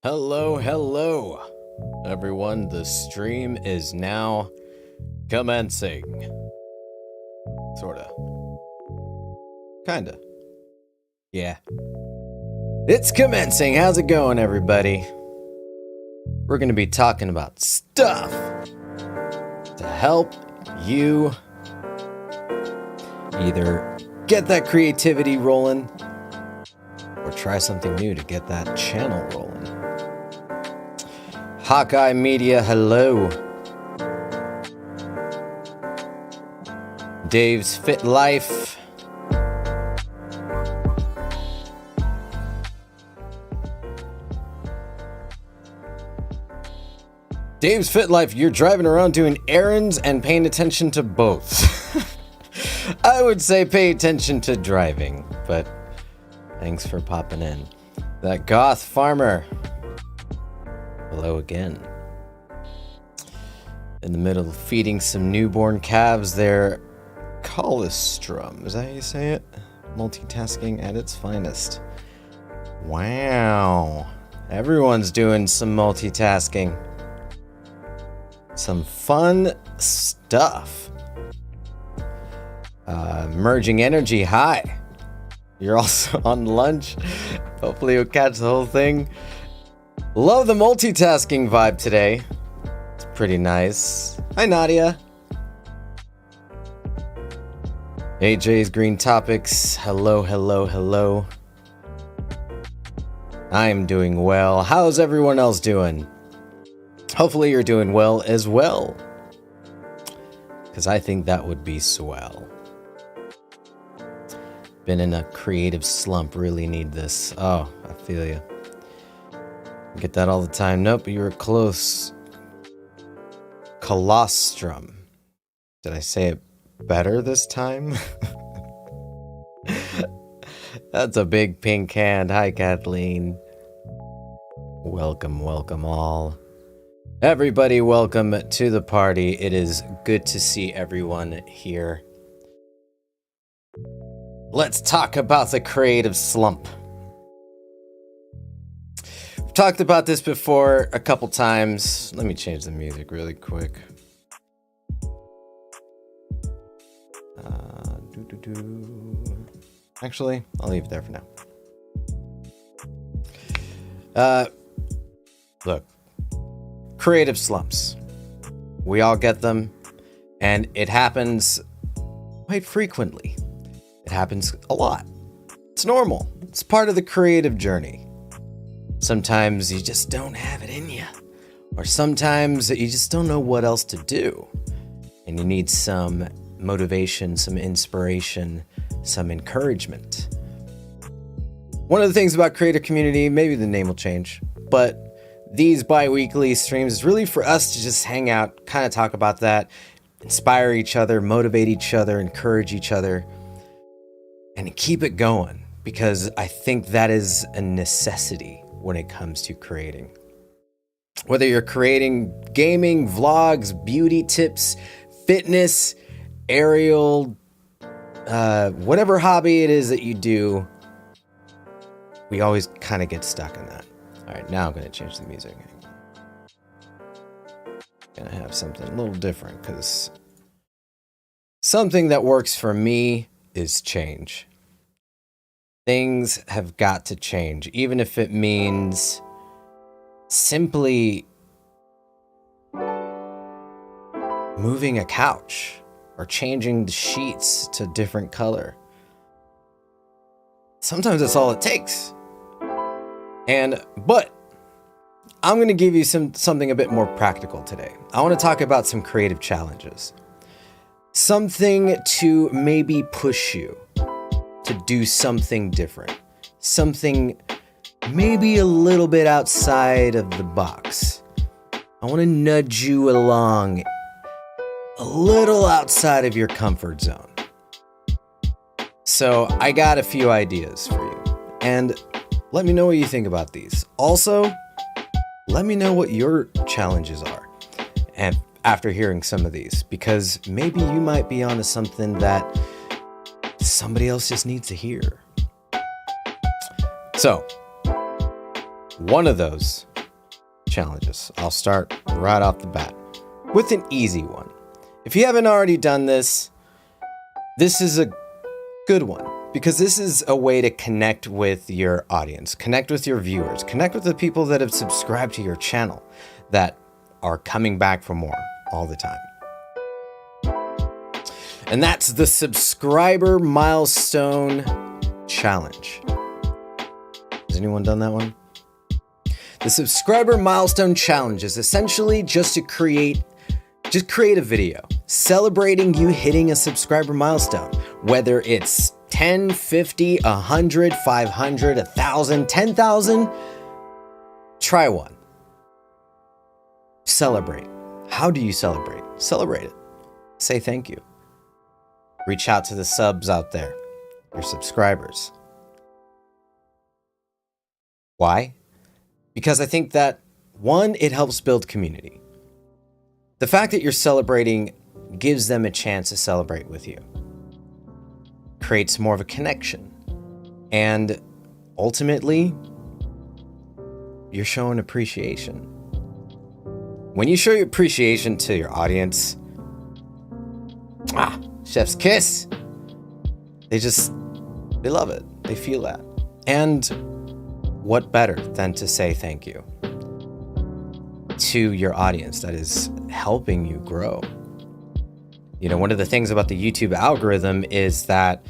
Hello, everyone. The stream is now commencing. Sorta. Kinda. Yeah. It's commencing. How's it going, everybody? We're gonna be talking about stuff to help you either get that creativity rolling or try something new to get that channel rolling. Hawkeye Media, hello. Dave's Fit Life. Dave's Fit Life, you're driving around doing errands and paying attention to both. I would say pay attention to driving, but thanks for popping in. That Goth Farmer. Hello again. In the middle of feeding some newborn calves their colostrum. Is that how you say it? Multitasking at its finest. Wow. Everyone's doing some multitasking. Some fun stuff. Merging Energy, hi. You're also on lunch. Hopefully you'll catch the whole thing. Love the multitasking vibe today. It's pretty nice. Hi, Nadia. AJ's Green Topics. Hello. I'm doing well. How's everyone else doing? Hopefully you're doing well as well. Because I think that would be swell. Been in a creative slump. Really need this. Oh, I feel you. Get that all the time. Nope, you were close. Colostrum. Did I say it better this time? That's a big pink hand. Hi, Kathleen. Welcome all. Everybody, welcome to the party. It is good to see everyone here. Let's talk about the creative slump. We've talked about this before a couple times. Let me change the music really quick. Actually, I'll leave it there for now. Look. Creative slumps. We all get them, and it happens quite frequently. It happens a lot. It's normal. It's part of the creative journey. Sometimes you just don't have it in you, or sometimes you just don't know what else to do, and you need some motivation, some inspiration, some encouragement. One of the things about Creative Community, maybe the name will change, but these bi-weekly streams is really for us to just hang out, kind of talk about that, inspire each other, motivate each other, encourage each other, and keep it going, because I think that is a necessity when it comes to creating. Whether you're creating gaming, vlogs, beauty tips, fitness, aerial, whatever hobby it is that you do, we always kind of get stuck in that. All right, now I'm going to change the music. Going to have something a little different, because something that works for me is change. Things have got to change, even if it means simply moving a couch or changing the sheets to a different color. Sometimes that's all it takes. But I'm going to give you something a bit more practical today. I want to talk about some creative challenges. Something to maybe push you to do something different. Something maybe a little bit outside of the box. I want to nudge you along a little outside of your comfort zone. So I got a few ideas for you. And let me know what you think about these. Also, let me know what your challenges are and after hearing some of these, because maybe you might be onto something that somebody else just needs to hear. So, one of those challenges. I'll start right off the bat with an easy one. If you haven't already done this, this is a good one because this is a way to connect with your audience, connect with your viewers, connect with the people that have subscribed to your channel that are coming back for more all the time. And that's the subscriber milestone challenge. Has anyone done that one? The subscriber milestone challenge is essentially just to create a video celebrating you hitting a subscriber milestone, whether it's 10, 50, 100, 500, 1,000, 10,000. Try one. Celebrate. How do you celebrate? Celebrate it. Say thank you. Reach out to the subs out there, your subscribers. Why? Because I think that, one, it helps build community. The fact that you're celebrating gives them a chance to celebrate with you. Creates more of a connection. And ultimately, you're showing appreciation. When you show your appreciation to your audience, chef's kiss. They love it. They feel that. And what better than to say thank you to your audience that is helping you grow? You know, one of the things about the YouTube algorithm is that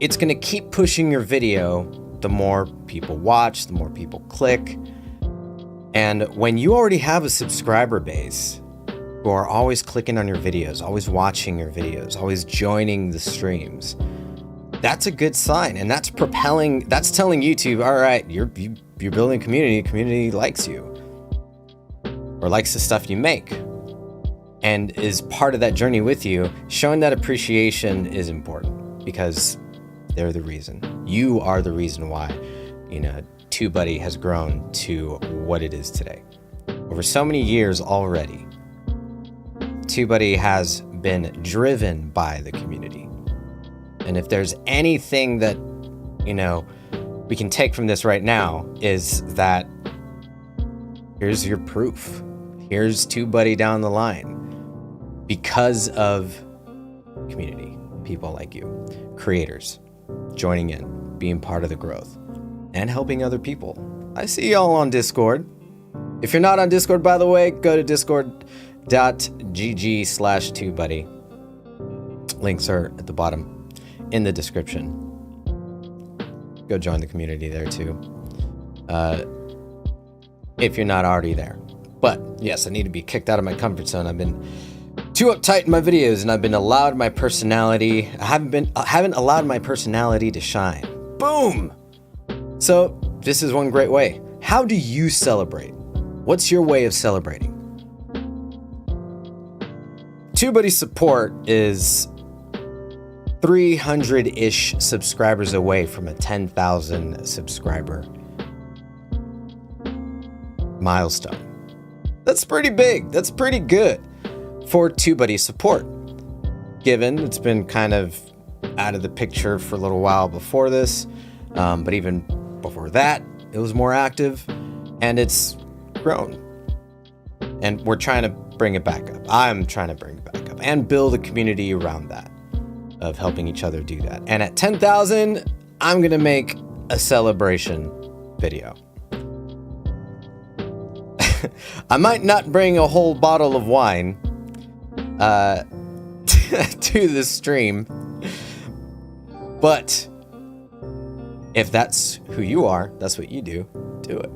it's going to keep pushing your video. The more people watch, the more people click. And when you already have a subscriber base who are always clicking on your videos, always watching your videos, always joining the streams, that's a good sign. And that's telling YouTube, all right, you're building a community likes you or likes the stuff you make and is part of that journey with you. Showing that appreciation is important because they're the reason. You are the reason why, TubeBuddy has grown to what it is today. Over so many years already, TubeBuddy has been driven by the community. And if there's anything that, we can take from this right now is that here's your proof. Here's TubeBuddy down the line because of community, people like you, creators, joining in, being part of the growth, and helping other people. I see y'all on Discord. If you're not on Discord, by the way, go to discord.gg/TubeBuddy. Links are at the bottom in the description. Go join the community there too. If you're not already there. But yes, I need to be kicked out of my comfort zone. I've been too uptight in my videos and I've been allowed my personality. I haven't allowed my personality to shine. Boom! So this is one great way. How do you celebrate? What's your way of celebrating? TubeBuddy support is 300-ish subscribers away from a 10,000 subscriber milestone. That's pretty big. That's pretty good for TubeBuddy support. Given it's been kind of out of the picture for a little while before this, but even before that, it was more active and it's grown. And we're trying to bring it back up. I'm trying to bring it back up and build a community around that of helping each other do that. And at 10,000, I'm going to make a celebration video. I might not bring a whole bottle of wine to this stream, but if that's who you are, that's what you do it.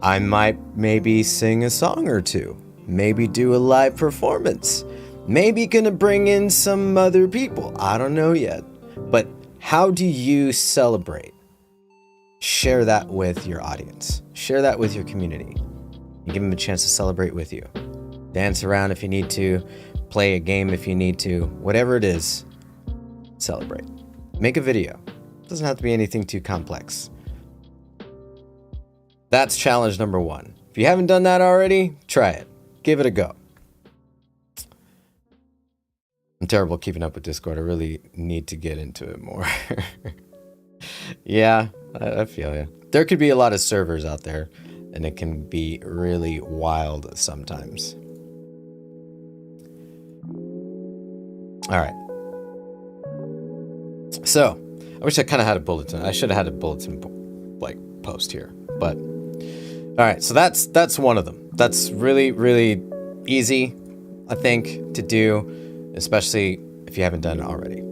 I might maybe sing a song or two, maybe do a live performance, maybe gonna bring in some other people. I don't know yet, but how do you celebrate? Share that with your audience. Share that with your community. And give them a chance to celebrate with you. Dance around if you need to. Play a game if you need to. Whatever it is, celebrate. Make a video. It doesn't have to be anything too complex. That's challenge number 1. If you haven't done that already, try it. Give it a go. I'm terrible at keeping up with Discord. I really need to get into it more. Yeah, I feel you. there could be a lot of servers out there, and it can be really wild sometimes. All right. So, I wish I kind of had a bulletin. I should have had a bulletin like post here, but all right. So that's one of them. That's really, really easy, I think, to do, especially if you haven't done it already.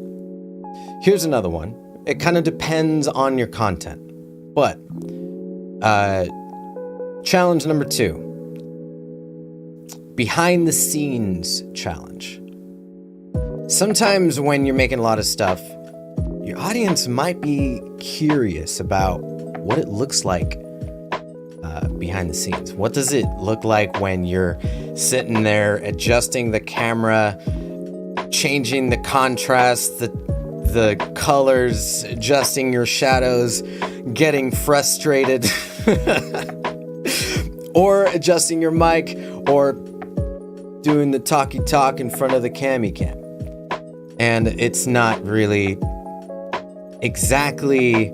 Here's another one. It kind of depends on your content, but challenge number 2, behind the scenes challenge. Sometimes when you're making a lot of stuff, your audience might be curious about what it looks like behind the scenes. What does it look like when you're sitting there adjusting the camera, changing the contrast, the colors, adjusting your shadows, getting frustrated, or adjusting your mic, or doing the talky talk in front of the cami cam. And it's not really exactly,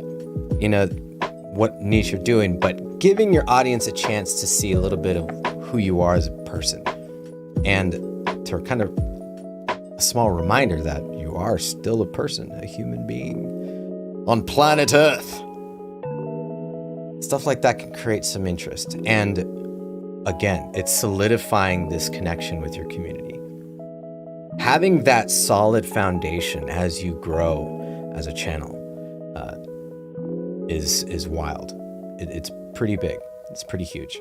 what niche you're doing, but giving your audience a chance to see a little bit of who you are as a person, and to kind of a small reminder that you are still a person, a human being on planet Earth. Stuff like that can create some interest. And again, it's solidifying this connection with your community. Having that solid foundation as you grow as a channel is wild. It's pretty big. It's pretty huge.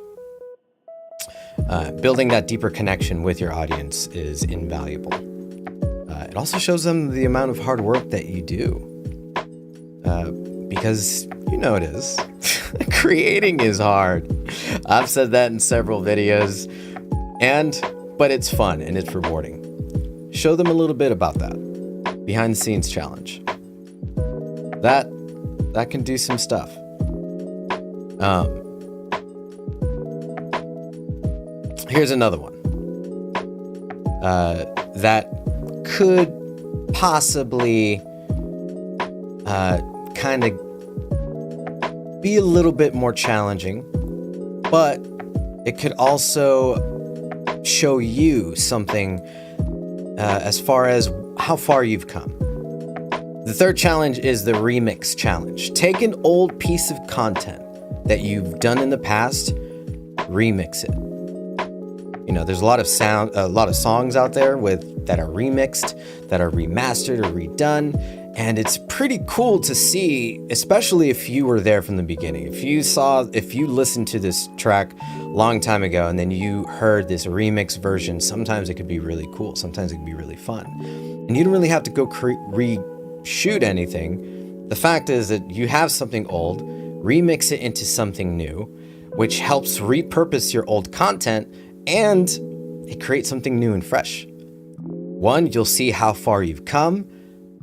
Building that deeper connection with your audience is invaluable. It also shows them the amount of hard work that you do, because it is. Creating is hard. I've said that in several videos, but it's fun and it's rewarding. Show them a little bit about that behind the scenes challenge. That can do some stuff. Here's another one that could possibly kind of be a little bit more challenging, but it could also show you something as far as how far you've come. The third challenge is the remix challenge. Take an old piece of content that you've done in the past, remix it. There's a lot of songs out there that are remixed, that are remastered or redone, and it's pretty cool to see, especially if you were there from the beginning. If you listened to this track a long time ago and then you heard this remix version, sometimes it could be really cool. Sometimes it can be really fun. And you don't really have to go reshoot anything. The fact is that you have something old, remix it into something new, which helps repurpose your old content, and it creates something new and fresh. One, you'll see how far you've come.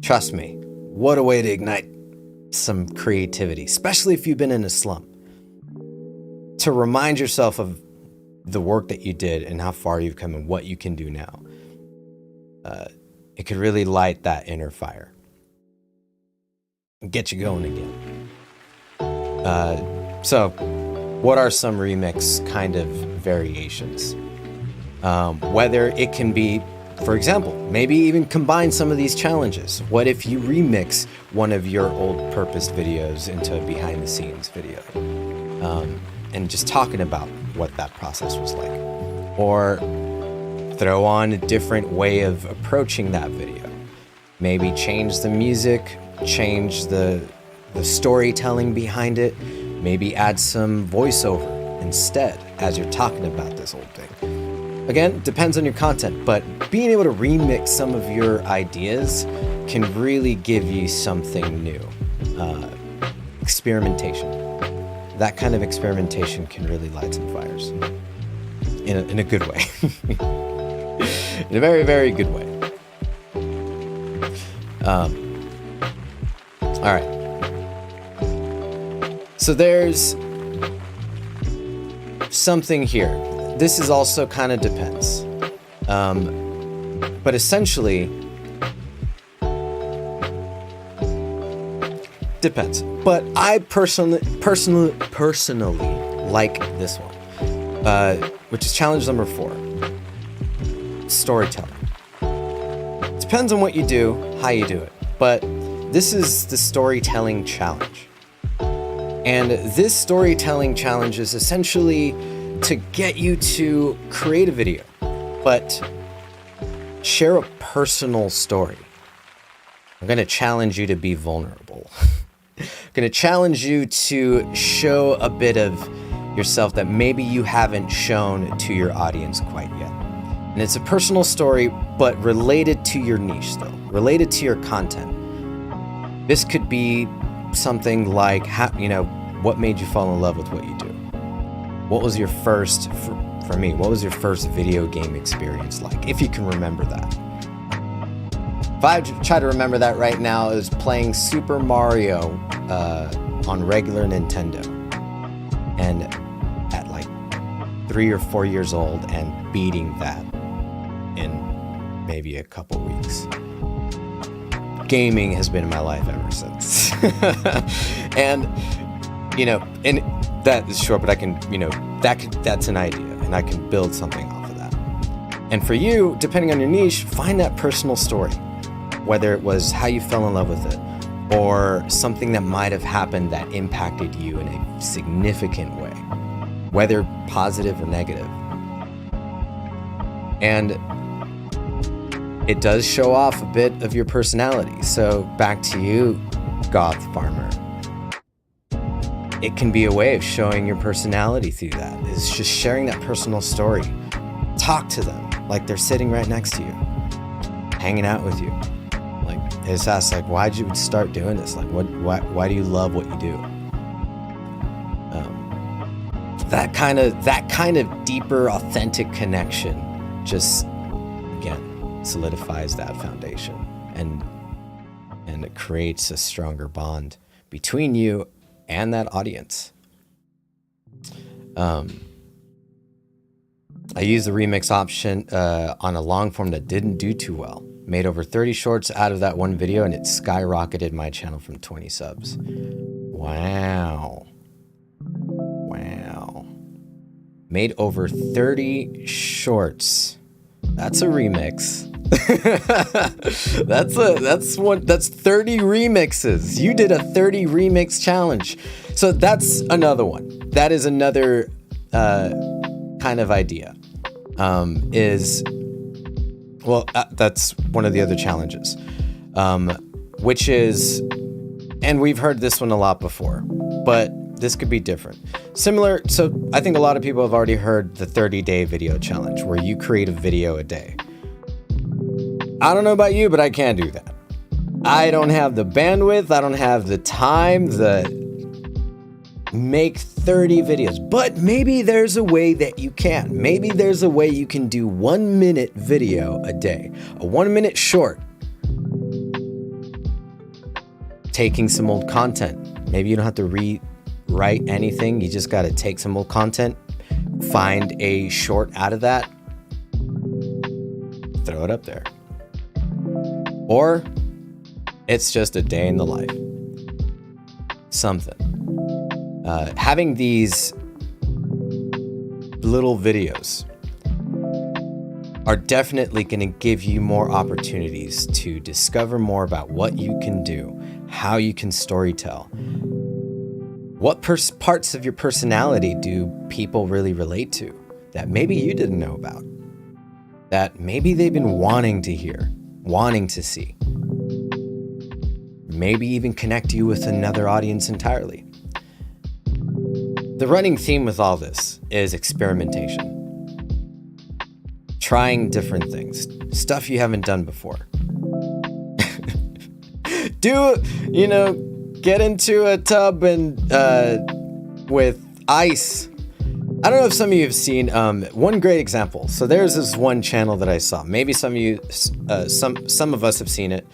Trust me, what a way to ignite some creativity, especially if you've been in a slump. To remind yourself of the work that you did and how far you've come and what you can do now. It could really light that inner fire and get you going again. So, what are some remix kind of variations? Whether it can be, for example, maybe even combine some of these challenges. What if you remix one of your old purposed videos into a behind the scenes video? And just talking about what that process was like. Or throw on a different way of approaching that video. Maybe change the music, change the storytelling behind it, maybe add some voiceover instead as you're talking about this old thing. Again, depends on your content, but being able to remix some of your ideas can really give you something new. Experimentation. That kind of experimentation can really light some fires. In a good way. In a very, very good way. All right. So there's something here. This is also kind of depends. But essentially, Depends. But I personally like this one, which is challenge number 4. Storytelling. Depends on what you do, how you do it. But this is the storytelling challenge. And this storytelling challenge is essentially to get you to create a video, but share a personal story. I'm going to challenge you to be vulnerable. I'm going to challenge you to show a bit of yourself that maybe you haven't shown to your audience quite yet. And it's a personal story, but related to your niche still, related to your content. This could be something like, what made you fall in love with what you do? What was your first, for me, what was your first video game experience like? If you can remember that. If I try to remember that right now, it was playing Super Mario on regular Nintendo. And at like 3 or 4 years old and beating that in maybe a couple weeks. Gaming has been in my life ever since. And that is short, but I can, that's an idea and I can build something off of that. And for you, depending on your niche, find that personal story, whether it was how you fell in love with it or something that might have happened that impacted you in a significant way, whether positive or negative. And it does show off a bit of your personality. So back to you, Goth Farmer. It can be a way of showing your personality through that. It's just sharing that personal story. Talk to them like they're sitting right next to you, hanging out with you. Like, it's asked, like, why'd you start doing this? Like, why do you love what you do? That kind of deeper, authentic connection just, again, solidifies that foundation and it creates a stronger bond between you and that audience. I used the remix option on a long form that didn't do too well. Made over 30 shorts out of that one video, and it skyrocketed my channel from 20 subs. Wow. Made over 30 shorts. That's a remix. That's 30 remixes. You did a 30 remix challenge. So that's another one. That is another kind of idea. That's one of the other challenges, which is, and we've heard this one a lot before, but this could be different. Similar, so I think a lot of people have already heard the 30-day video challenge, where you create a video a day. I don't know about you, but I can't do that. I don't have the bandwidth, I don't have the time, make 30 videos, but maybe there's a way that you can. Maybe there's a way you can do 1 minute video a day, a 1 minute short, taking some old content. Maybe you don't have to rewrite anything. You just got to take some old content, find a short out of that, throw it up there. Or it's just a day in the life. Something. Having these little videos are definitely going to give you more opportunities to discover more about what you can do, how you can storytell. What parts of your personality do people really relate to that maybe you didn't know about? That maybe they've been wanting to hear, wanting to see. Maybe even connect you with another audience entirely. The running theme with all this is experimentation. Trying different things, stuff you haven't done before. Get into a tub and with ice. I don't know if some of you have seen one great example. So there's this one channel that I saw. Maybe some of you, some of us have seen it.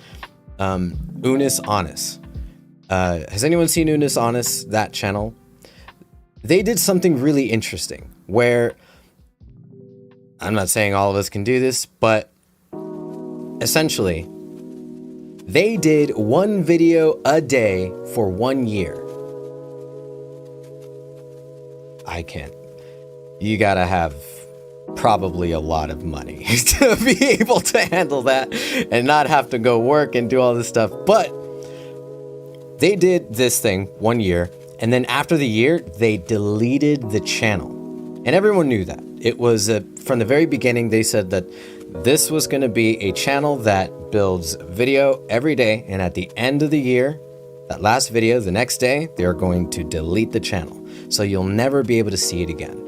Unis Honest. Has anyone seen Unis Honest? That channel. They did something really interesting where, I'm not saying all of us can do this, but essentially They did one video a day for 1 year. I can't. You gotta have probably a lot of money to be able to handle that and not have to go work and do all this stuff. But they did this thing 1 year, and then after the year, they deleted the channel. And everyone knew that. It was from the very beginning, they said that this was going to be a channel that builds video every day, and at the end of the year, that last video, the next day, they're going to delete the channel. So you'll never be able to see it again.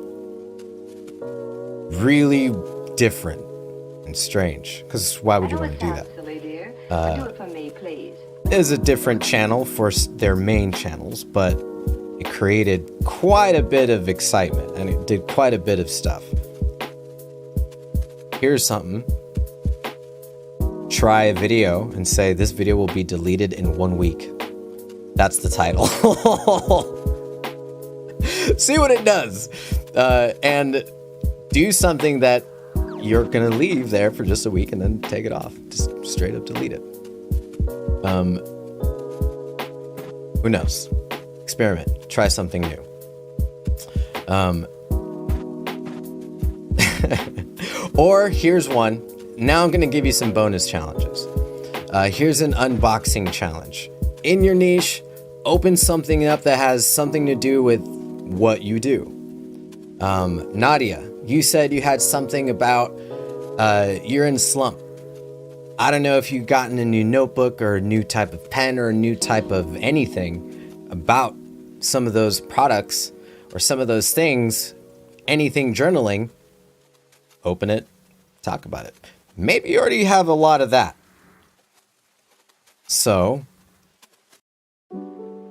Really different and strange, because why would you want to do that? Do it for me, please. It is a different channel for their main channels, but it created quite a bit of excitement and it did quite a bit of stuff. Here's something. Try a video and say this video will be deleted in 1 week. That's the title. See what it does. And do something that you're going to leave there for just a week and then take it off. Just straight up delete it. Who knows? Experiment. Try something new. Or here's one. Now I'm going to give you some bonus challenges. Here's an unboxing challenge. In your niche, open something up that has something to do with what you do. Nadia, you said you had something about you're in a slump. I don't know if you've gotten a new notebook or a new type of pen or a new type of anything about some of those products or some of those things, anything journaling, open it, talk about it. Maybe you already have a lot of that. So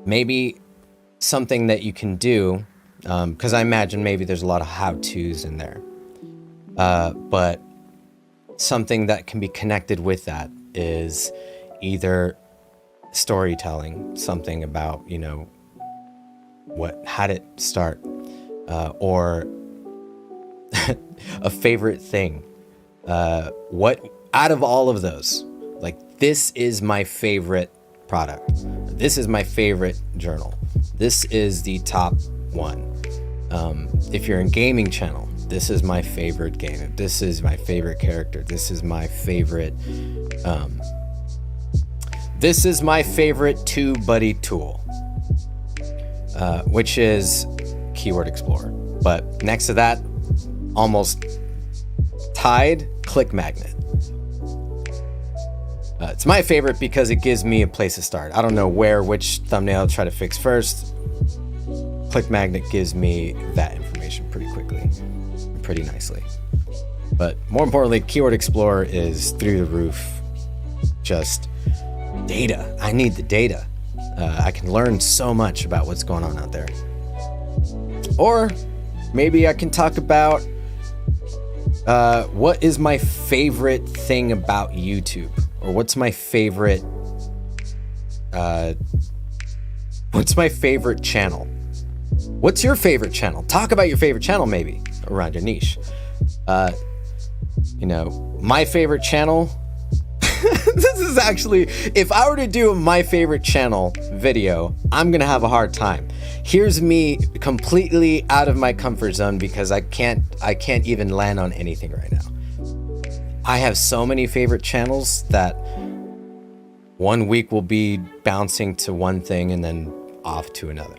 maybe something that you can do, because I imagine maybe there's a lot of how-tos in there. But something that can be connected with that is either storytelling, something about, you know, how did it start, or a favorite thing. What out of all of those, like, this is my favorite product. This is my favorite journal. This is the top one. If you're in gaming channel, this is my favorite game. This is my favorite character. This is my favorite. This is my favorite TubeBuddy tool, which is Keyword Explorer. But next to that, almost tied, Click Magnet. It's my favorite because it gives me a place to start. I don't know which thumbnail to try to fix first. Click Magnet gives me that information pretty quickly, pretty nicely. But more importantly, Keyword Explorer is through the roof. Just data. I need the data. I can learn so much about what's going on out there. Or maybe I can talk about what is my favorite thing about YouTube, or what's my favorite channel. What's your favorite channel? Talk about your favorite channel, maybe around your niche. You know, my favorite channel. This is actually, if I were to do a my favorite channel video, I'm gonna have a hard time. Here's me completely out of my comfort zone because I can't even land on anything right now. I have so many favorite channels that 1 week will be bouncing to one thing and then off to another.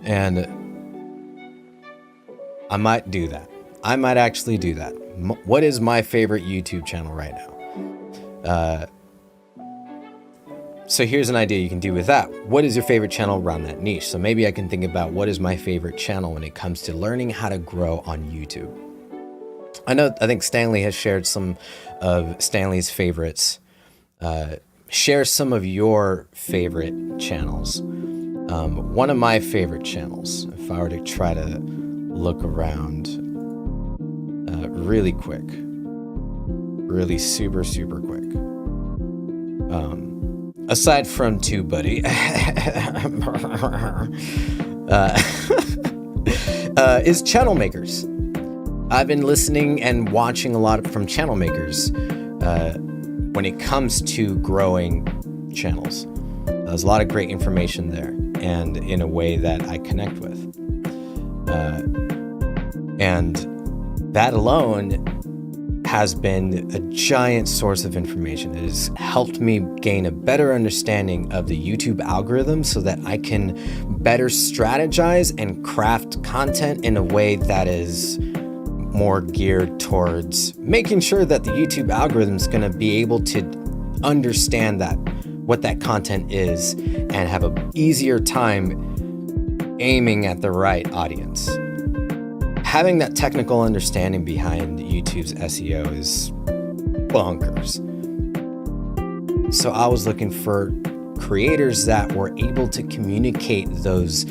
And I might do that. I might actually do that. What is my favorite YouTube channel right now? So here's an idea you can do with that. What is your favorite channel around that niche? So maybe I can think about what is my favorite channel when it comes to learning how to grow on YouTube. I think Stanley has shared some of Stanley's favorites. Share some of your favorite channels. One of my favorite channels, if I were to try to look around really quick, really super quick. Aside from TubeBuddy, is channel makers. I've been listening and watching a lot from channel makers. when it comes to growing channels. There's a lot of great information there, and in a way that I connect with. And that alone has been a giant source of information. It has helped me gain a better understanding of the YouTube algorithm so that I can better strategize and craft content in a way that is more geared towards making sure that the YouTube algorithm is going to be able to understand that, what that content is, and have an easier time aiming at the right audience. Having that technical understanding behind YouTube's SEO is bonkers. So I was looking for creators that were able to communicate those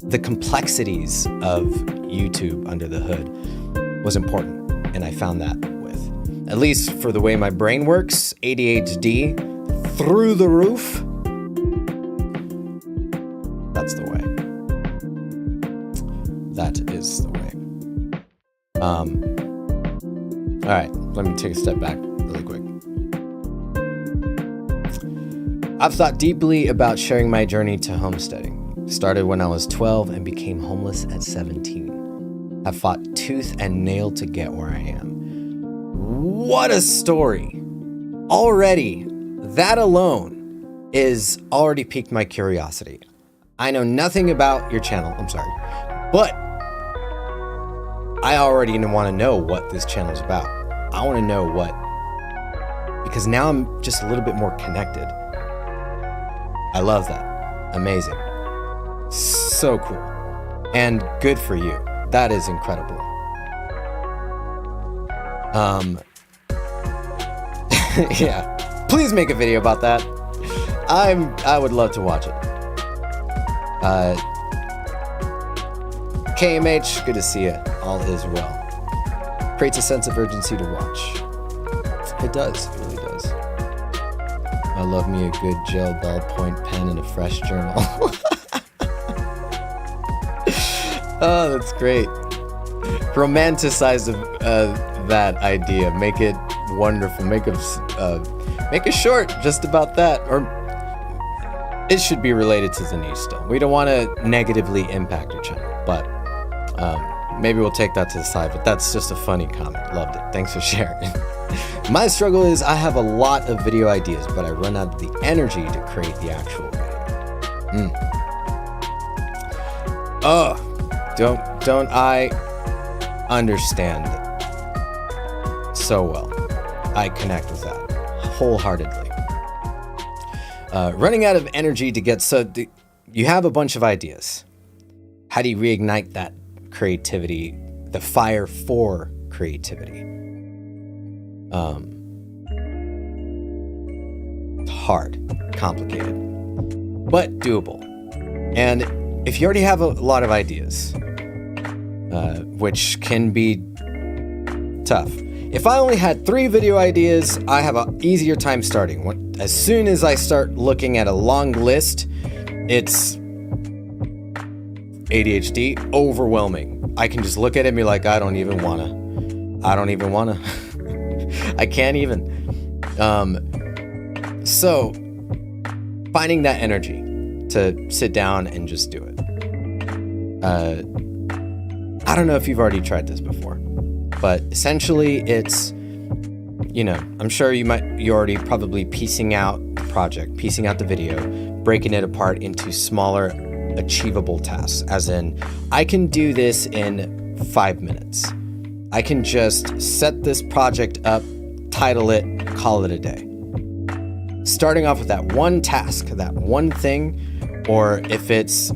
the complexities of YouTube under the hood was important. And I found that with, at least for the way my brain works, ADHD through the roof. That's the way. That is the way. All right, let me take a step back really quick. I've thought deeply about sharing my journey to homesteading. Started when I was 12 and became homeless at 17. I've fought tooth and nail to get where I am. What a story! Already, that alone is already piqued my curiosity. I know nothing about your channel, I'm sorry, but I already want to know what this channel is about. I want to know what, because now I'm just a little bit more connected. I love that. Amazing. So cool. And good for you. That is incredible. Yeah. Please make a video about that. I would love to watch it. KMH, good to see you. All is well. Creates a sense of urgency to watch. It does. It really does. I love me a good gel ballpoint pen and a fresh journal. Oh, that's great. Romanticize that idea. Make it wonderful. Make a short just about that. Or it should be related to the niche still. We don't want to negatively impact your channel, but maybe we'll take that to the side. But that's just a funny comment. Loved it. Thanks for sharing. My struggle is I have a lot of video ideas, but I run out of the energy to create the actual video. Oh, don't I understand so well. I connect with that wholeheartedly. Running out of energy to get, you have a bunch of ideas. How do you reignite that creativity, the fire for creativity? Hard, complicated, but doable. And if you already have a lot of ideas, which can be tough. If I only had 3 video ideas, I have an easier time starting. As soon as I start looking at a long list, it's ADHD, overwhelming. I can just look at it and be like, I don't even wanna. I can't even. So, finding that energy to sit down and just do it. I don't know if you've already tried this before, but essentially it's, I'm sure you're already probably piecing out the project, piecing out the video, breaking it apart into smaller achievable tasks, as in, I can do this in 5 minutes. I can just set this project up, title it, call it a day. Starting off with that one task, that one thing, or if it's,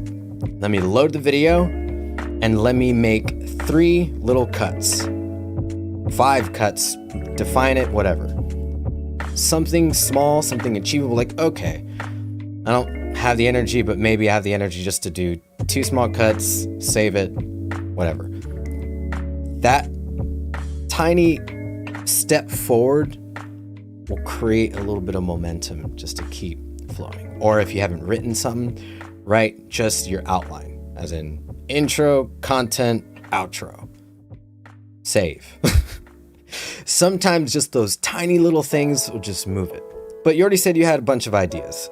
let me load the video and let me make 3 little cuts, 5 cuts, define it, whatever. Something small, something achievable, like, okay, I don't have the energy, but maybe I have the energy just to do 2 small cuts, save it, whatever. That tiny step forward will create a little bit of momentum just to keep flowing. Or if you haven't written something, write just your outline, as in intro, content, outro. Save. Sometimes just those tiny little things will just move it. But you already said you had a bunch of ideas.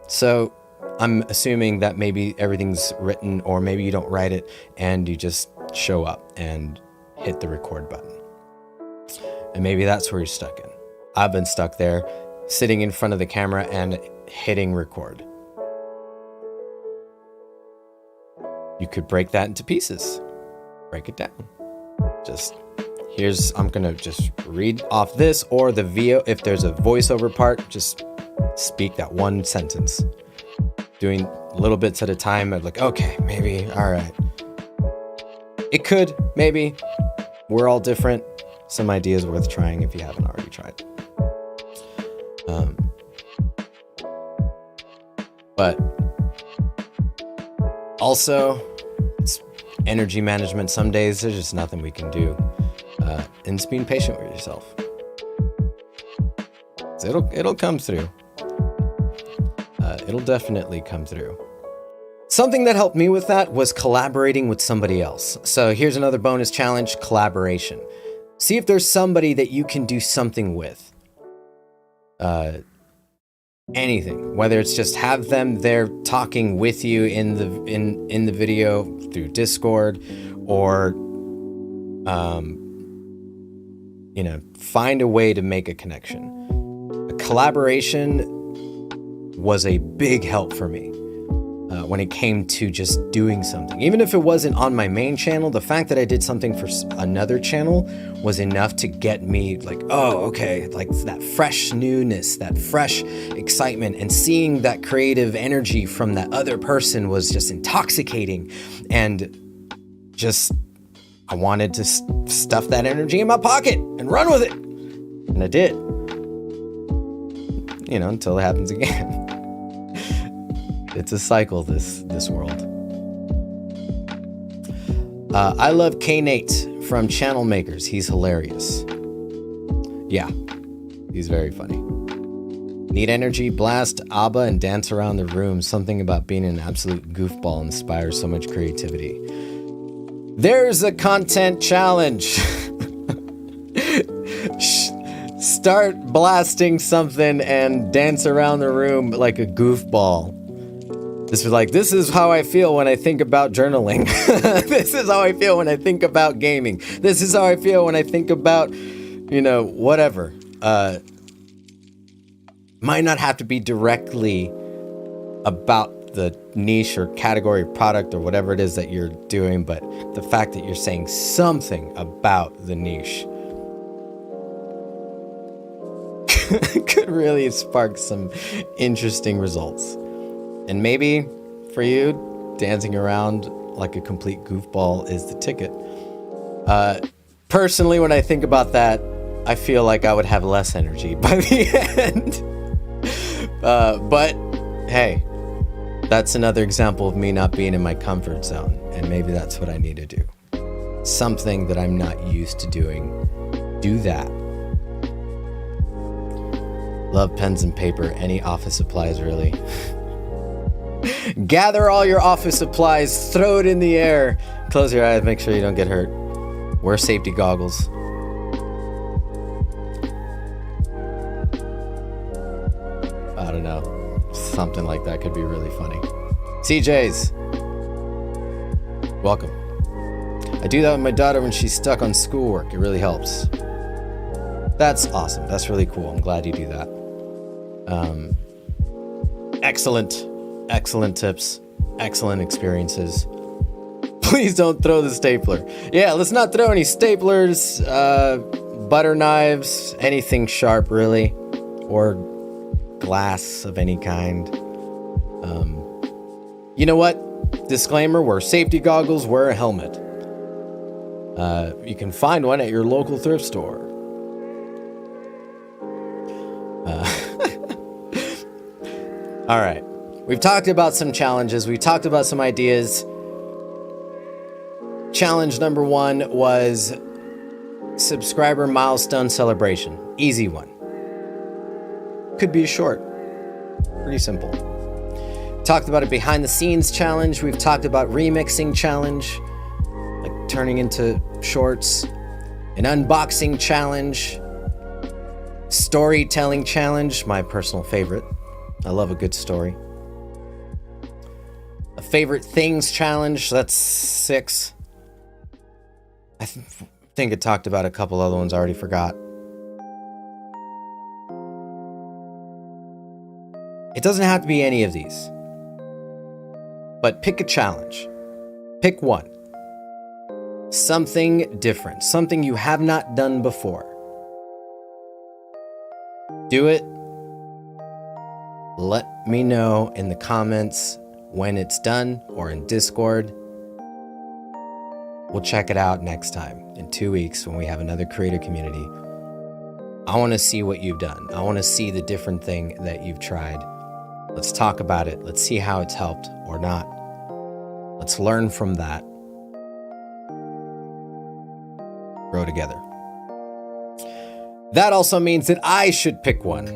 So I'm assuming that maybe everything's written, or maybe you don't write it and you just show up and hit the record button. And maybe that's where you're stuck in. I've been stuck there, sitting in front of the camera and hitting record. You could break that into pieces. Break it down. I'm gonna just read off this, or the VO, if there's a voiceover part, just speak that one sentence. Doing little bits at a time. I'm like, okay, maybe, all right. It could, maybe. We're all different. Some ideas worth trying if you haven't already tried. But also, it's energy management. Some days there's just nothing we can do. And just being patient with yourself. It'll come through. It'll definitely come through. Something that helped me with that was collaborating with somebody else. So here's another bonus challenge: collaboration. See if there's somebody that you can do something with. Anything, whether it's just have them there talking with you in the video through Discord, or find a way to make a connection. A collaboration was a big help for me when it came to just doing something. Even if it wasn't on my main channel, the fact that I did something for another channel was enough to get me like, oh, okay, like that fresh newness, that fresh excitement, and seeing that creative energy from that other person was just intoxicating. And just, I wanted to stuff that energy in my pocket and run with it. And I did. Until it happens again. It's a cycle, this world. I love K-Nate from Channel Makers. He's hilarious. Yeah, he's very funny. Need energy, blast ABBA, and dance around the room. Something about being an absolute goofball inspires so much creativity. There's a content challenge. Start blasting something and dance around the room like a goofball. This is how I feel when I think about journaling. This is how I feel when I think about gaming. This is how I feel when I think about, whatever. Might not have to be directly about the niche or category of product or whatever it is that you're doing, but the fact that you're saying something about the niche could really spark some interesting results. And maybe for you, dancing around like a complete goofball is the ticket. Personally, when I think about that, I feel like I would have less energy by the end. But hey, that's another example of me not being in my comfort zone. And maybe that's what I need to do. Something that I'm not used to doing. Do that. Love pens and paper, any office supplies, really. Gather all your office supplies, throw it in the air. Close your eyes, make sure you don't get hurt. Wear safety goggles. I don't know. Something like that could be really funny. CJ's. Welcome. I do that with my daughter when she's stuck on schoolwork. It really helps. That's awesome. That's really cool. I'm glad you do that. Excellent tips. Excellent experiences. Please don't throw the stapler. Yeah, let's not throw any staplers, butter knives, anything sharp really, or glass of any kind. You know what? Disclaimer, wear safety goggles, wear a helmet. You can find one at your local thrift store. All right. We've talked about some challenges. We've talked about some ideas. Challenge number 1 was subscriber milestone celebration. Easy one. Could be short. Pretty simple. Talked about a behind the scenes challenge. We've talked about remixing challenge, like turning into shorts an unboxing challenge, storytelling challenge, my personal favorite. I love a good story. A favorite things challenge, that's 6. I think I talked about a couple other ones I already forgot. It doesn't have to be any of these. But pick a challenge. Pick one. Something different. Something you have not done before. Do it. Let me know in the comments when it's done or in Discord. We'll check it out next time in 2 weeks when we have another creator community. I want to see what you've done. I want to see the different thing that you've tried. Let's talk about it. Let's see how it's helped or not. Let's learn from that. Grow together. That also means that I should pick one.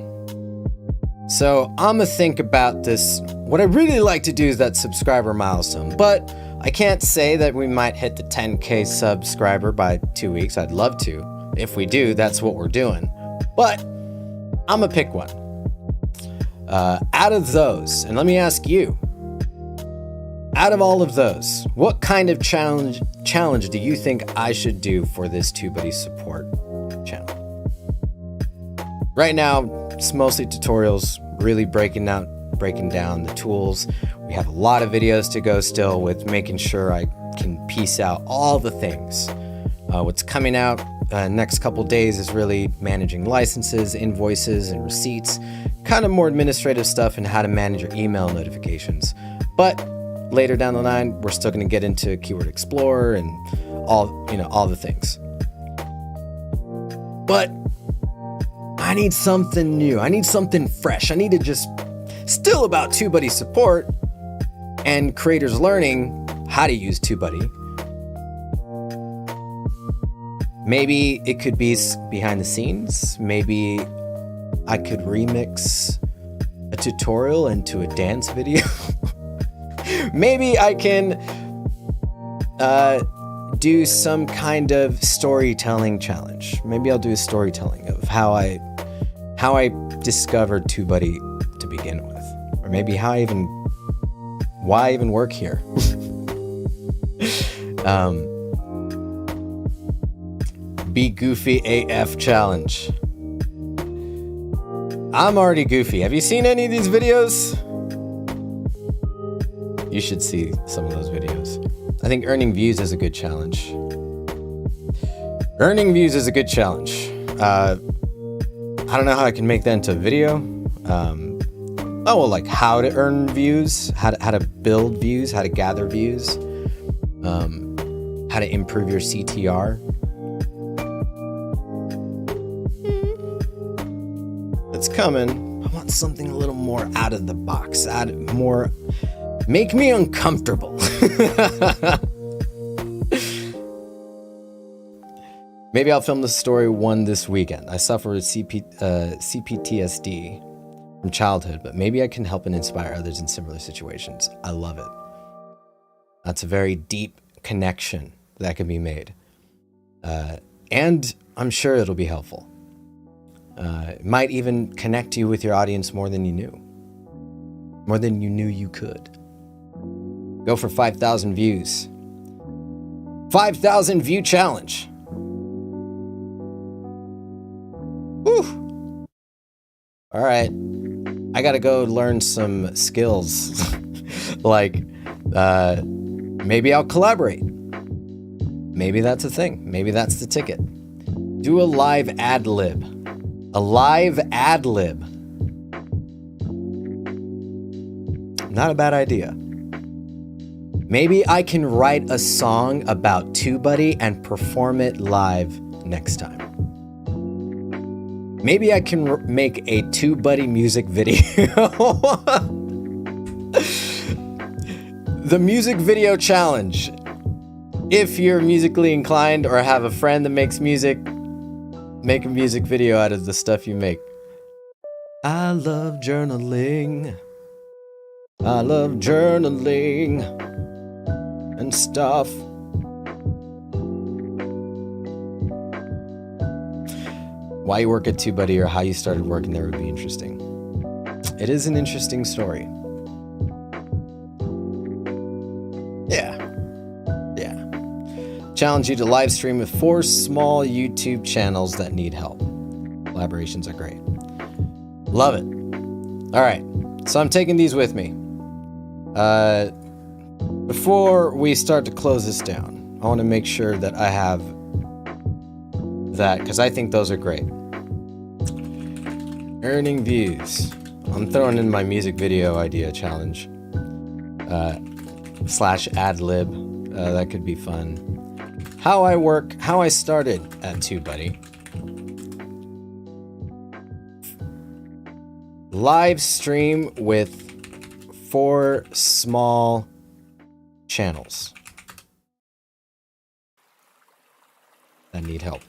So I'm gonna think about this. What I really like to do is that subscriber milestone, but I can't say that we might hit the 10K subscriber by 2 weeks. I'd love to. If we do, that's what we're doing. But I'm gonna pick one. Out of those, and let me ask you, out of all of those, what kind of challenge do you think I should do for this TubeBuddy support channel? Right now, it's mostly tutorials, really breaking down the tools. We have a lot of videos to go still with making sure I can piece out all the things. What's coming out next couple days is really managing licenses, invoices, and receipts. Kind of more administrative stuff and how to manage your email notifications. But later down the line, we're still going to get into Keyword Explorer and all the things. But I need something new. I need something fresh. I need to just still about TubeBuddy support and creators learning how to use TubeBuddy. Maybe it could be behind the scenes. Maybe I could remix a tutorial into a dance video. Maybe I can do some kind of storytelling challenge. Maybe I'll do a storytelling of how I discovered TubeBuddy to begin with, or maybe why I even work here. Be Goofy AF challenge. I'm already goofy. Have you seen any of these videos? You should see some of those videos. I think earning views is a good challenge. Earning views is a good challenge. I don't know how I can make that into a video. Like how to earn views, how to build views, how to gather views, how to improve your CTR. It's coming. I want something a little more out of the box, make me uncomfortable. Maybe I'll film the story 1 this weekend. I suffer with CPTSD from childhood, but maybe I can help and inspire others in similar situations. I love it. That's a very deep connection that can be made. And I'm sure it'll be helpful. It might even connect you with your audience more than you knew. More than you knew you could. Go for 5,000 views. 5,000 view challenge. Whew. All right. I gotta go learn some skills. Like, maybe I'll collaborate. Maybe that's a thing. Maybe that's the ticket. Do a live ad lib. A live ad lib. Not a bad idea. Maybe I can write a song about TubeBuddy and perform it live next time. Maybe I can make a TubeBuddy music video. The music video challenge. If you're musically inclined or have a friend that makes music, make a music video out of the stuff you make. I love journaling. I love journaling and stuff. why you work at TubeBuddy or how you started working there would be interesting. It is an interesting story. Yeah. Challenge you to live stream with 4 small YouTube channels that need help. Collaborations are great. Love it. All right. So I'm taking these with me. Before we start to close this down, I want to make sure that I have that, because I think those are great. Earning views. I'm throwing in my music video idea challenge. / ad lib. That could be fun. How I started at TubeBuddy. Live stream with 4 small channels that need help.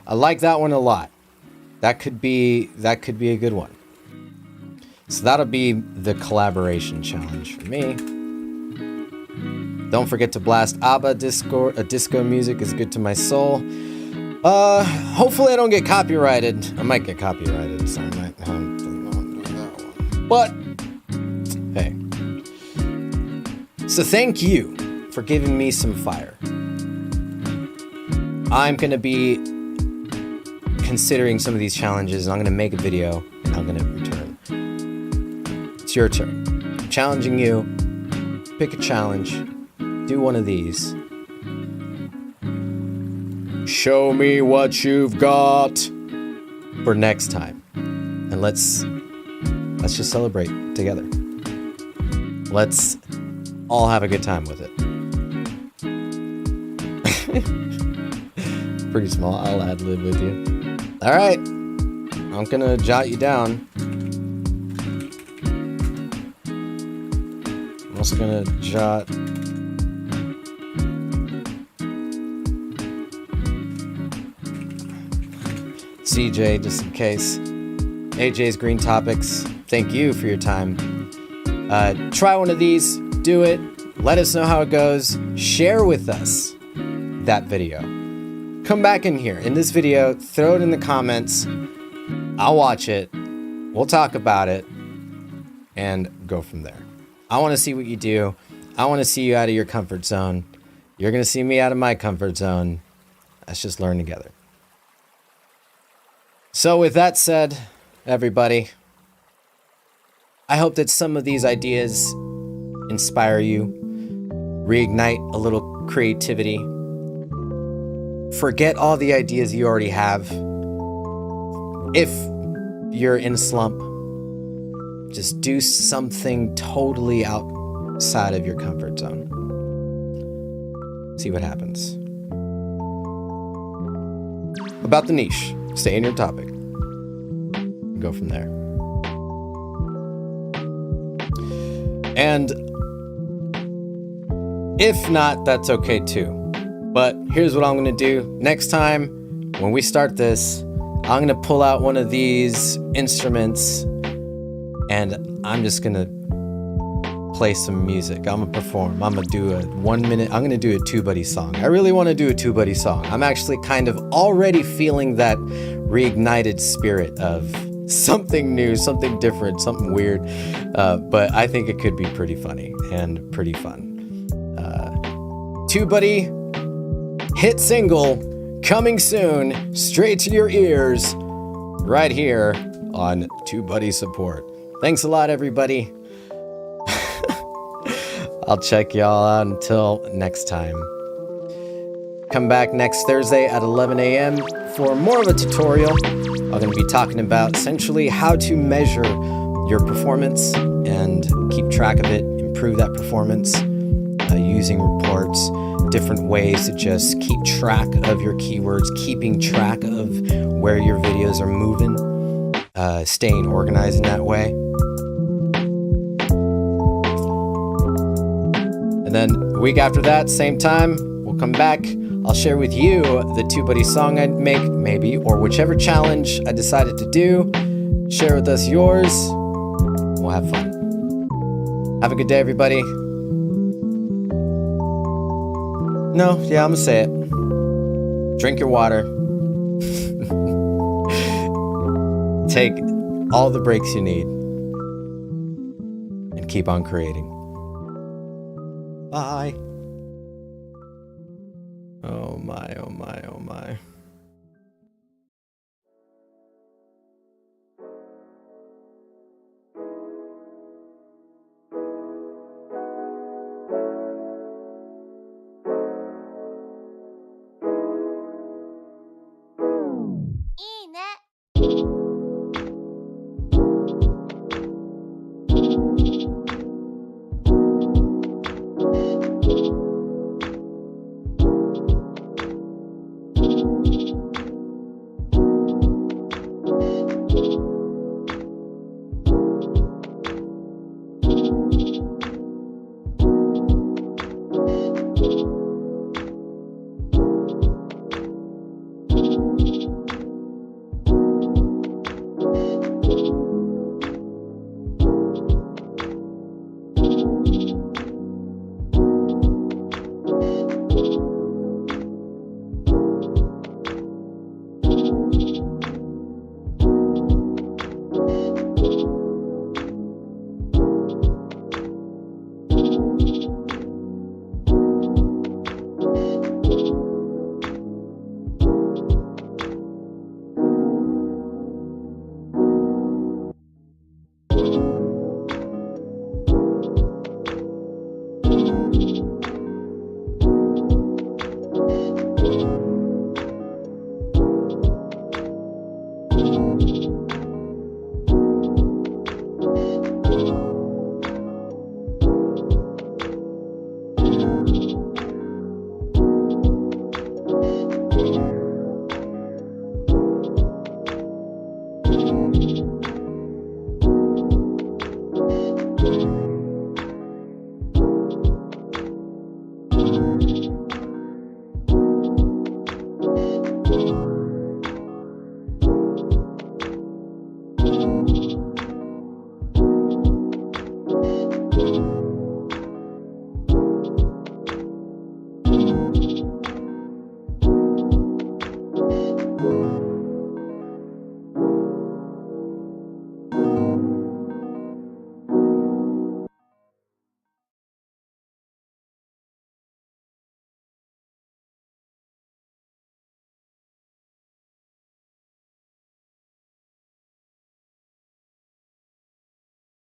I like that one a lot. That could be a good one. So that'll be the collaboration challenge for me. Don't forget to blast ABBA disco music is good to my soul. Hopefully I don't get copyrighted. I might get copyrighted, so I might have to not do that one. But hey. So thank you for giving me some fire. I'm gonna be considering some of these challenges, and I'm gonna make a video and I'm gonna return. It's your turn. I'm challenging you. Pick a challenge. Do one of these. Show me what you've got for next time. And let's just celebrate together. Let's all have a good time with it. Pretty small. I'll ad lib with you. All right. I'm gonna jot you down. I'm also gonna jot CJ, just in case. AJ's Green Topics, thank you for your time. Try one of these, do it, let us know how it goes, share with us that video. Come back in here, in this video, throw it in the comments, I'll watch it, we'll talk about it, and go from there. I want to see what you do. I want to see you out of your comfort zone. You're going to see me out of my comfort zone. Let's just learn together. So with that said, everybody, I hope that some of these ideas inspire you, reignite a little creativity. Forget all the ideas you already have. If you're in a slump, just do something totally outside of your comfort zone. See what happens. About the niche. Stay in your topic. Go from there. And if not, that's okay too. But here's what I'm going to do. Next time, when we start this, I'm going to pull out one of these instruments and I'm just going to play some music. I'm going to perform. I'm going to do a 1 minute. I'm going to do a TubeBuddy song. I really want to do a TubeBuddy song. I'm actually kind of already feeling that reignited spirit of something new, something different, something weird. But I think it could be pretty funny and pretty fun. TubeBuddy hit single coming soon, straight to your ears, right here on TubeBuddy Support. Thanks a lot, everybody. I'll check y'all out until next time. Come back next Thursday at 11 a.m. for more of a tutorial. I'm going to be talking about essentially how to measure your performance and keep track of it, improve that performance using reports, different ways to just keep track of your keywords, keeping track of where your videos are moving, staying organized in that way. And then a week after that, same time, we'll come back. I'll share with you the TubeBuddy song I'd make, maybe, or whichever challenge I decided to do. Share with us yours. We'll have fun. Have a good day, everybody. No, yeah, I'm gonna say it. Drink your water. take all the breaks you need and keep on creating. Bye. Oh my, oh my, oh my.